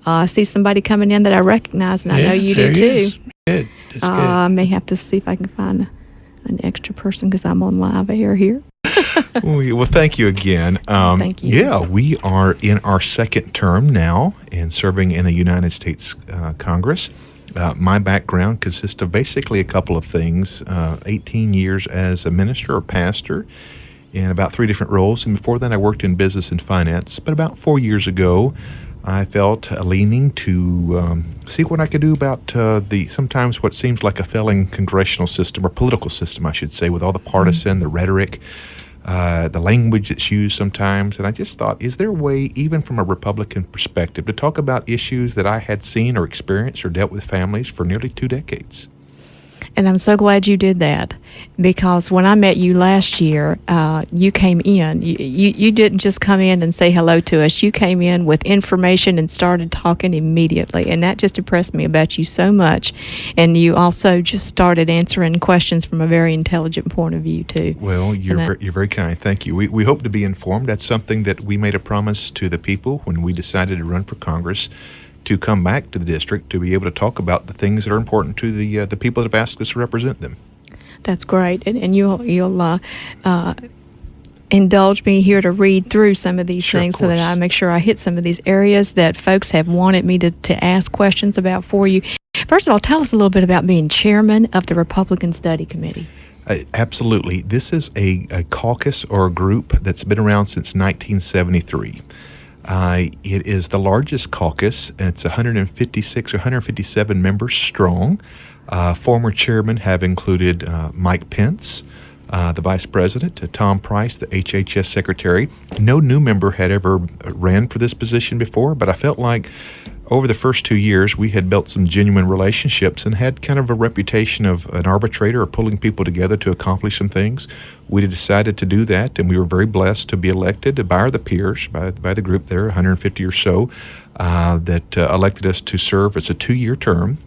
I see somebody coming in that I recognize, and I know you do too. Good. That's good. I may have to see if I can find an extra person because I'm on live air here. Well, thank you again. Thank you. Yeah, we are in our second term now and serving in the United States Congress. My background consists of basically a couple of things, 18 years as a minister or pastor in about 3 different roles. And before that, I worked in business and finance. But about 4 years ago, I felt a leaning to see what I could do about the sometimes what seems like a failing congressional system, or political system, I should say, with all the partisan, the rhetoric, the language that's used sometimes. And I just thought, is there a way, even from a Republican perspective, to talk about issues that I had seen or experienced or dealt with families for nearly 2 decades? And I'm so glad you did that, because when I met you last year, you came in. You didn't just come in and say hello to us. You came in with information and started talking immediately, and that just impressed me about you so much. And you also just started answering questions from a very intelligent point of view, too. Well, you're very kind. Thank you. We hope to be informed. That's something that we made a promise to the people when we decided to run for Congress, to come back to the district to be able to talk about the things that are important to the people that have asked us to represent them. That's great, and you'll indulge me here to read through some of these things so that I make sure I hit some of these areas that folks have wanted me to ask questions about for you. First of all, tell us a little bit about being chairman of the Republican Study Committee. Absolutely. This is a caucus or a group that's been around since 1973. It is the largest caucus, and it's 156 or 157 members strong. Former chairmen have included Mike Pence, the vice president, Tom Price, the HHS secretary. No new member had ever ran for this position before, but I felt like over the first 2 years, we had built some genuine relationships and had kind of a reputation of an arbitrator or pulling people together to accomplish some things. We decided to do that, and we were very blessed to be elected by the peers, by the group there, 150 or so, that elected us to serve. It's a 2-year term.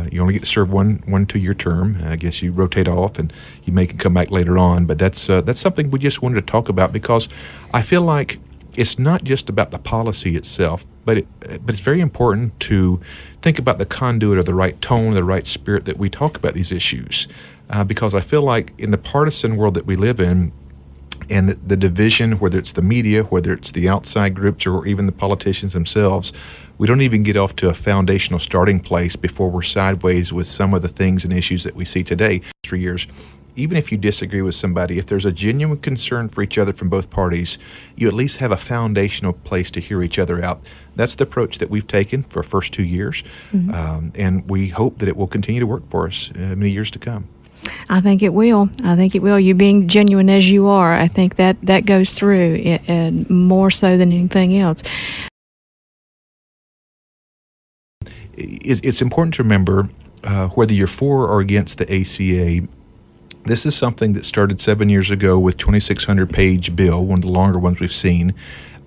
You only get to serve one 2-year term. I guess you rotate off, and you may come back later on. But that's something we just wanted to talk about, because I feel like it's not just about the policy itself, but it's very important to think about the conduit or the right tone, the right spirit that we talk about these issues. Because I feel like in the partisan world that we live in, and the division, whether it's the media, whether it's the outside groups, or even the politicians themselves, we don't even get off to a foundational starting place before we're sideways with some of the things and issues that we see today. 3 years. Even if you disagree with somebody, if there's a genuine concern for each other from both parties, you at least have a foundational place to hear each other out. That's the approach that we've taken for the first 2 years, and we hope that it will continue to work for us many years to come. I think it will. You being genuine as you are, I think that goes through, and more so than anything else. It's important to remember, whether you're for or against the ACA, this is something that started 7 years ago with 2,600-page bill, one of the longer ones we've seen,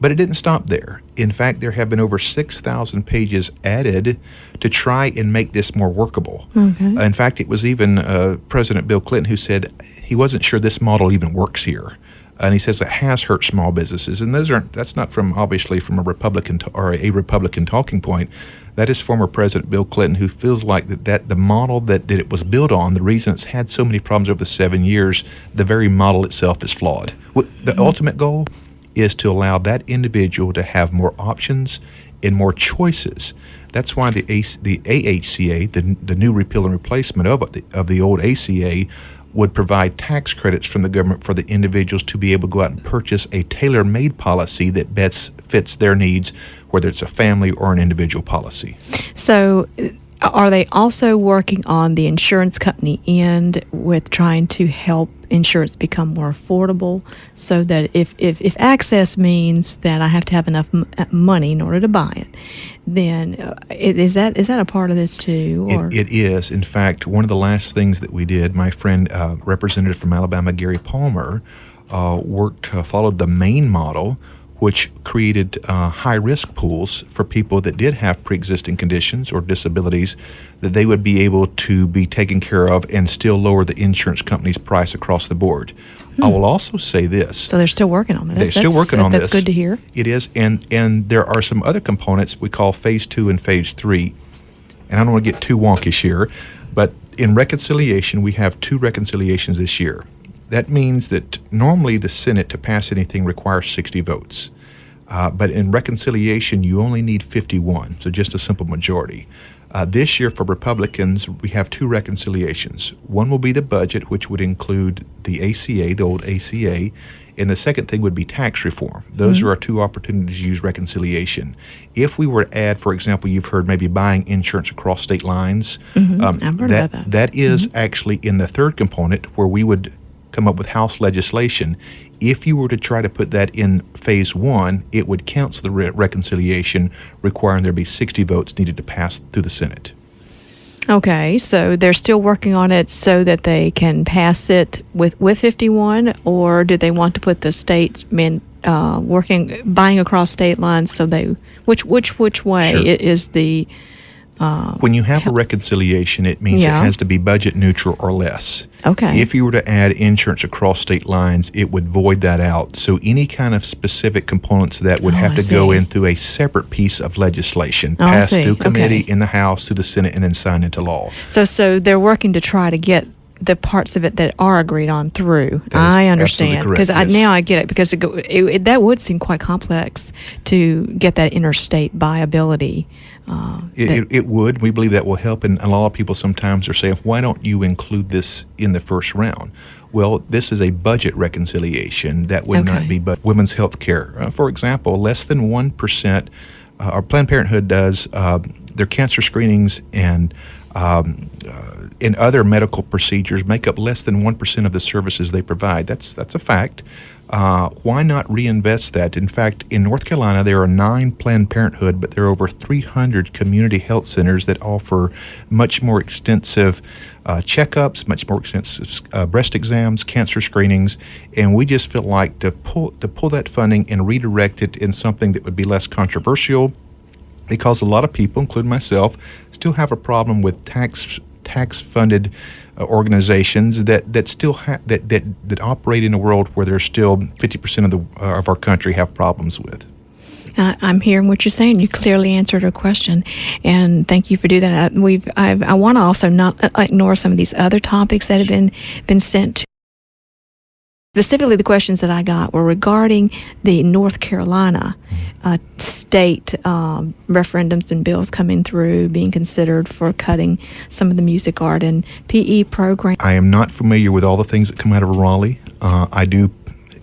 but it didn't stop there. In fact, there have been over 6,000 pages added to try and make this more workable. Okay. In fact, it was even President Bill Clinton who said he wasn't sure this model even works here. And he says it has hurt small businesses, and that's not obviously from a Republican or a Republican talking point. That is former President Bill Clinton, who feels like that the model that it was built on, the reason it's had so many problems over the 7 years, the very model itself is flawed. The ultimate goal is to allow that individual to have more options and more choices. That's why the AHCA, the new repeal and replacement of the old ACA, would provide tax credits from the government for the individuals to be able to go out and purchase a tailor-made policy that best fits their needs, whether it's a family or an individual policy. So are they also working on the insurance company end with trying to help insurance become more affordable, so that if access means that I have to have enough money in order to buy it, then is that a part of this too? Or? It is. In fact, one of the last things that we did, my friend, Representative from Alabama, Gary Palmer, followed the Maine model, which created high-risk pools for people that did have pre-existing conditions or disabilities, that they would be able to be taken care of and still lower the insurance company's price across the board. I will also say this. So they're still working on it. They're still working on this. That's good to hear. It is, and there are some other components we call Phase 2 and Phase 3. And I don't want to get too wonkish here, but in reconciliation, we have 2 reconciliations this year. That means that normally the Senate to pass anything requires 60 votes. But in reconciliation, you only need 51, so just a simple majority. This year for Republicans, we have 2 reconciliations. One will be the budget, which would include the ACA, the old ACA, and the second thing would be tax reform. Those are our 2 opportunities to use reconciliation. If we were to add, for example, you've heard maybe buying insurance across state lines. I've heard about that. That is actually in the third component where we would come up with House legislation. If you were to try to put that in Phase 1, it would cancel the reconciliation, requiring there be 60 votes needed to pass through the Senate. Okay, so they're still working on it so that they can pass it with 51, or do they want to put the states buying across state lines? So they which way Sure. is the When you have a reconciliation, it means Yeah. it has to be budget neutral or less. Okay. If you were to add insurance across state lines, it would void that out. So any kind of specific components of that would have I to go see. in through a separate piece of legislation, I passed see. through committee Okay. in the House, through the Senate, and then signed into law. So they're working to try to get the parts of it that are agreed on through. That is I understand absolutely correct, yes. now I get it, because that would seem quite complex to get that interstate viability. It would. We believe that will help, and a lot of people sometimes are saying, why don't you include this in the first round? Well, this is a budget reconciliation. That would not Okay. be but women's health care. For example, less than 1%, our Planned Parenthood does their cancer screenings and in other medical procedures make up less than 1% of the services they provide. That's a fact. Why not reinvest that? In fact, in North Carolina, there are 9 Planned Parenthood, but there are over 300 community health centers that offer much more extensive checkups, much more extensive breast exams, cancer screenings, and we just feel like to pull that funding and redirect it in something that would be less controversial, because a lot of people, including myself, still have a problem with tax-funded organizations that still that operate in a world where there's still 50% of our country have problems with. I'm hearing what you're saying. You clearly answered a question, and thank you for doing that. I want to also not ignore some of these other topics that have been sent to. Specifically, the questions that I got were regarding the North Carolina state referendums and bills coming through, being considered for cutting some of the music, art, and PE programs. I am not familiar with all the things that come out of Raleigh. I do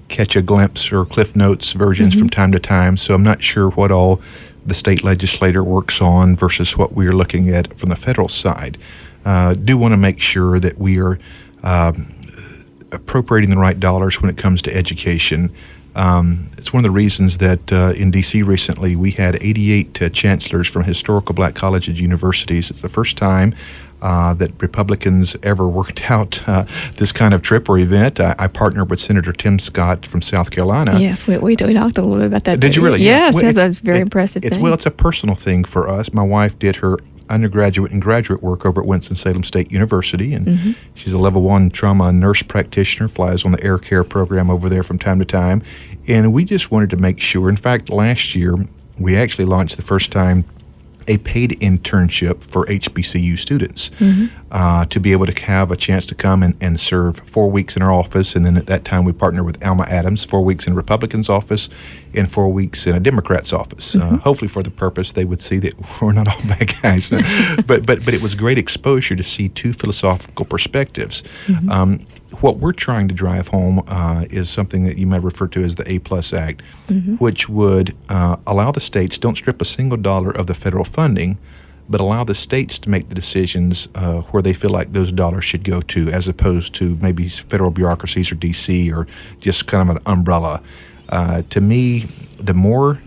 catch a glimpse or Cliff Notes versions from time to time, so I'm not sure what all the state legislator works on versus what we are looking at from the federal side. Do want to make sure that we are appropriating the right dollars when it comes to education. It's one of the reasons that in D.C. recently we had 88 chancellors from historical black colleges and universities. It's the first time that Republicans ever worked out this kind of trip or event. I partnered with Senator Tim Scott from South Carolina. Yes, we talked a little bit about that. Did you really? Yes, Well, yes, that's a very impressive thing. Well, it's a personal thing for us. My wife did her undergraduate and graduate work over at Winston-Salem State University, and she's a level 1 trauma nurse practitioner, flies on the air care program over there from time to time, and we just wanted to make sure. In fact, last year we actually launched the first time a paid internship for HBCU students to be able to have a chance to come and serve 4 weeks in our office, and then at that time we partnered with Alma Adams, 4 weeks in a Republican's office and 4 weeks in a Democrat's office. Hopefully for the purpose they would see that we're not all bad guys. but it was great exposure to see 2 philosophical perspectives. What we're trying to drive home is something that you might refer to as the A+ Act, which would allow the states, don't strip a single dollar of the federal funding, but allow the states to make the decisions where they feel like those dollars should go to, as opposed to maybe federal bureaucracies or D.C. or just kind of an umbrella. To me, the more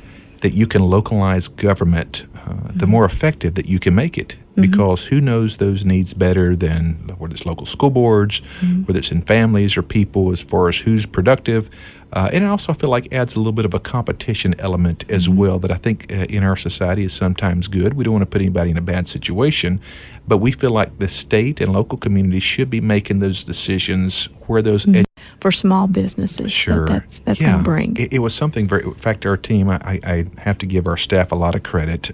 that you can localize government, the more effective that you can make it. Because who knows those needs better than whether it's local school boards, whether it's in families or people, as far as who's productive. And I also feel like adds a little bit of a competition element as well that I think in our society is sometimes good. We don't want to put anybody in a bad situation, but we feel like the state and local communities should be making those decisions where those for small businesses Sure. that's Yeah. going to bring. It was something very, in fact, our team, I have to give our staff a lot of credit.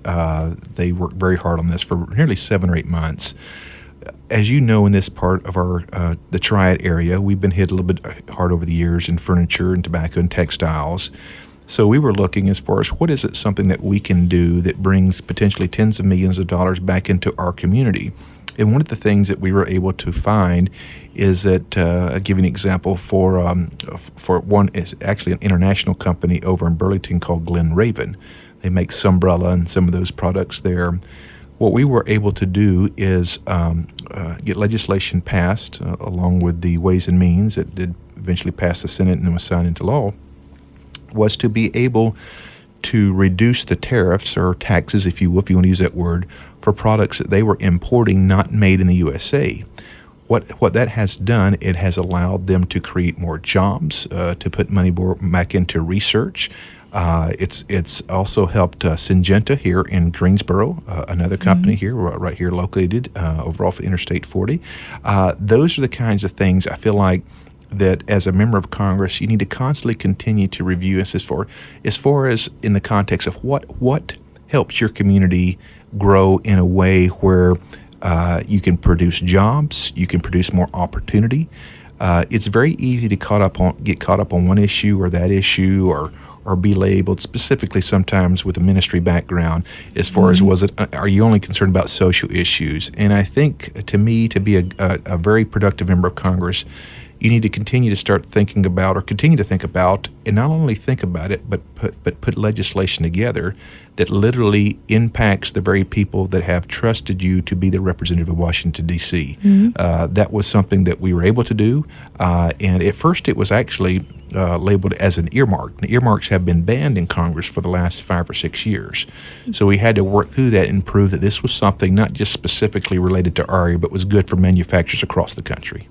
They worked very hard on this for nearly 7 or 8 months. As you know, in this part of our the Triad area, we've been hit a little bit hard over the years in furniture and tobacco and textiles. So we were looking as far as what is it something that we can do that brings potentially tens of millions of dollars back into our community. And one of the things that we were able to find is that, I'll give you an example, for one, it's actually an international company over in Burlington called Glen Raven. They make Sunbrella and some of those products there. What we were able to do is get legislation passed along with the Ways and Means that did eventually pass the Senate and then was signed into law, was to be able to reduce the tariffs or taxes, if you will, if you want to use that word, for products that they were importing not made in the USA. What that has done, it has allowed them to create more jobs, to put money back into research. It's also helped Syngenta here in Greensboro, another company here, right here located over off Interstate 40. Those are the kinds of things I feel like that as a member of Congress, you need to constantly continue to review as far as in the context of what helps your community grow in a way where you can produce jobs, you can produce more opportunity. It's very easy to get caught up on one issue or that issue or be labeled specifically sometimes with a ministry background as far as are you only concerned about social issues? And I think to me, to be a very productive member of Congress, you need to continue to think about, and not only think about it, but put legislation together that literally impacts the very people that have trusted you to be the representative of Washington, D.C. That was something that we were able to do. And at first it was actually labeled as an earmark. And earmarks have been banned in Congress for the last 5 or 6 years. So we had to work through that and prove that this was something not just specifically related to our area, but was good for manufacturers across the country.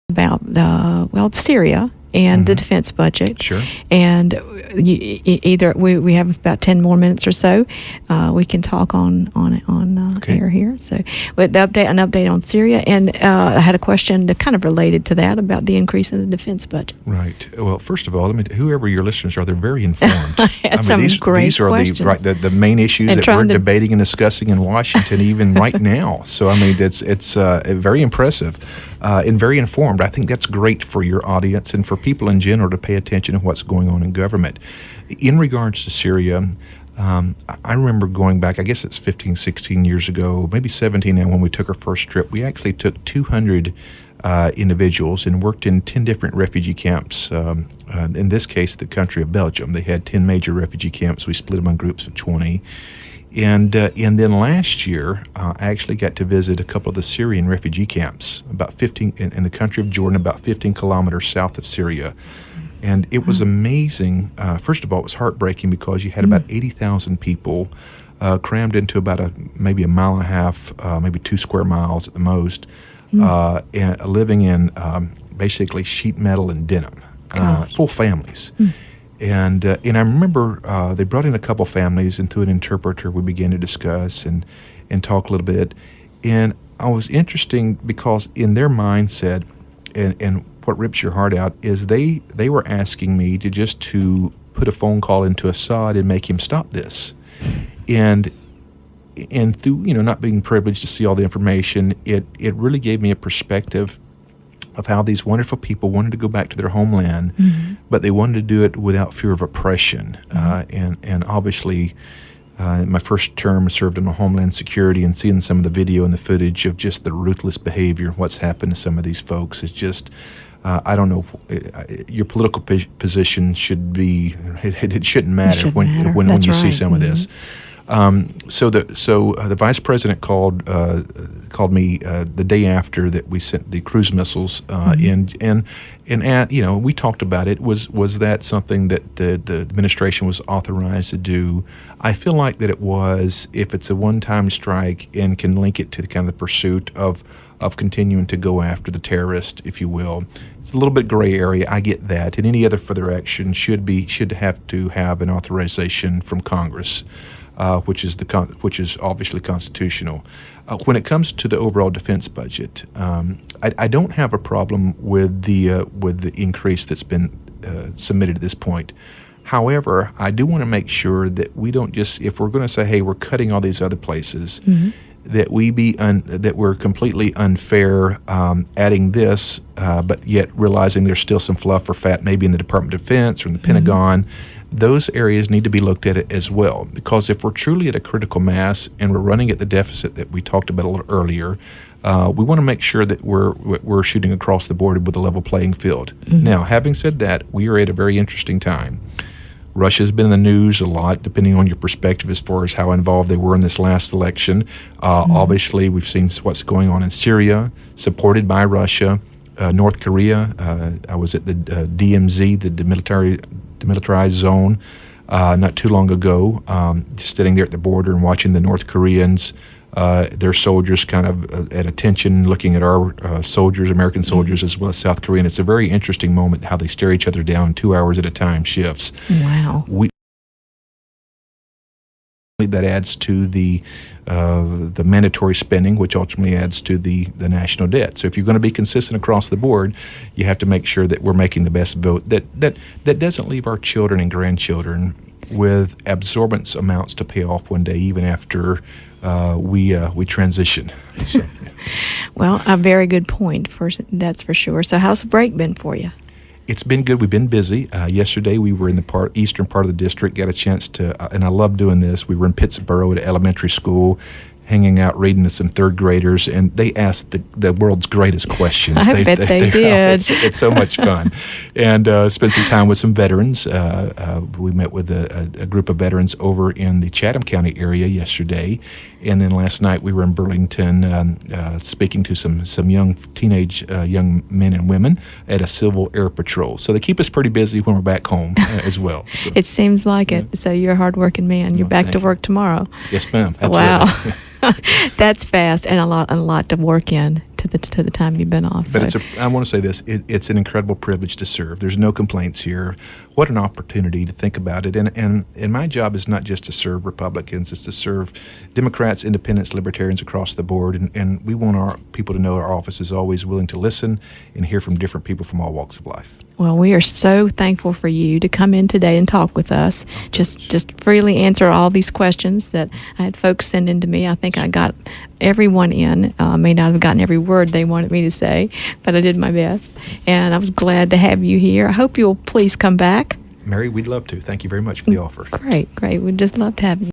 About Syria and the defense budget. Sure. And either we have about 10 more minutes or so. We can talk on air here. So, with an update on Syria, and I had a question that kind of related to that about the increase in the defense budget. Right. Well, first of all, whoever your listeners are, they're very informed. These are the main issues that we're debating and discussing in Washington even right now. So it's very impressive and very informed. I think that's great for your audience and for people in general to pay attention to what's going on in government. In regards to Syria, I remember going back, I guess it's 15, 16 years ago, maybe 17 now, when we took our first trip. We actually took 200 individuals and worked in 10 different refugee camps. In this case, the country of Belgium. They had 10 major refugee camps. We split them in groups of 20. And then last year, I actually got to visit a couple of the Syrian refugee camps, about 15 in the country of Jordan, about 15 kilometers south of Syria. And it was amazing. First of all, it was heartbreaking because you had about 80,000 people crammed into about maybe a mile and a half, maybe 2 square miles at the most, and living in basically sheet metal and denim, full families. And I remember they brought in a couple families, and through an interpreter we began to discuss and talk a little bit. And I was interesting because in their mindset, and what rips your heart out is they were asking me to put a phone call into Assad and make him stop this. And through not being privileged to see all the information, it really gave me a perspective of how these wonderful people wanted to go back to their homeland, but they wanted to do it without fear of oppression. And obviously, my first term served in Homeland Security, and seeing some of the video and the footage of just the ruthless behavior, what's happened to some of these folks, is just, I don't know, your political position should be, it shouldn't matter when you see some of this. So the vice president called me the day after that we sent the cruise missiles, and we talked about it. Was that something that the administration was authorized to do? I feel like that it was, if it's a one-time strike and can link it to the kind of the pursuit of continuing to go after the terrorist, if you will. It's a little bit gray area. I get that, and any other further action should have to have an authorization from Congress. which is obviously constitutional. When it comes to the overall defense budget, I don't have a problem with the increase that's been submitted at this point. However, I do want to make sure that we don't just, if we're going to say, hey, we're cutting all these other places, that that we're completely unfair adding this, but yet realizing there's still some fluff or fat maybe in the Department of Defense or in the Pentagon. Those areas need to be looked at as well, because if we're truly at a critical mass and we're running at the deficit that we talked about a little earlier, we want to make sure that we're shooting across the board with a level playing field. Now, having said that, we are at a very interesting time. Russia's been in the news a lot, depending on your perspective as far as how involved they were in this last election. Obviously, we've seen what's going on in Syria, supported by Russia. North Korea, I was at the DMZ, the demilitarized zone, not too long ago, just sitting there at the border and watching the North Koreans, their soldiers kind of at attention, looking at our soldiers, American soldiers, as well as South Korean. It's a very interesting moment how they stare each other down 2 hours at a time, shifts. Wow. That adds to the mandatory spending, which ultimately adds to the national debt. So if you're going to be consistent across the board, you have to make sure that we're making the best vote that doesn't leave our children and grandchildren with absorbent amounts to pay off one day, even after we transition. So, Well, a very good point. That's for sure. So how's the break been for you? It's been good. We've been busy. Yesterday, we were in the eastern part of the district, got a chance to, and I love doing this. We were in Pittsboro at an elementary school, hanging out, reading to some third graders, and they asked the world's greatest questions. I bet they did. It's so much fun. And spent some time with some veterans. We met with a group of veterans over in the Chatham County area yesterday. And then last night we were in Burlington speaking to some young young men and women at a Civil Air Patrol. So they keep us pretty busy when we're back home as well. So, it seems like it. So you're a hardworking man. You're back to work tomorrow. Yes, ma'am. Absolutely. Wow. That's fast, and a lot to work in to the time you've been off. But I want to say this: it's an incredible privilege to serve. There's no complaints here. What an opportunity to think about it. And my job is not just to serve Republicans; it's to serve Democrats, Independents, Libertarians across the board. And we want our people to know our office is always willing to listen and hear from different people from all walks of life. Well, we are so thankful for you to come in today and talk with us. Just freely answer all these questions that I had folks send in to me. I think I got everyone in. May not have gotten every word they wanted me to say, but I did my best. And I was glad to have you here. I hope you'll please come back. Mary, we'd love to. Thank you very much for the offer. Great. We'd just love to have you.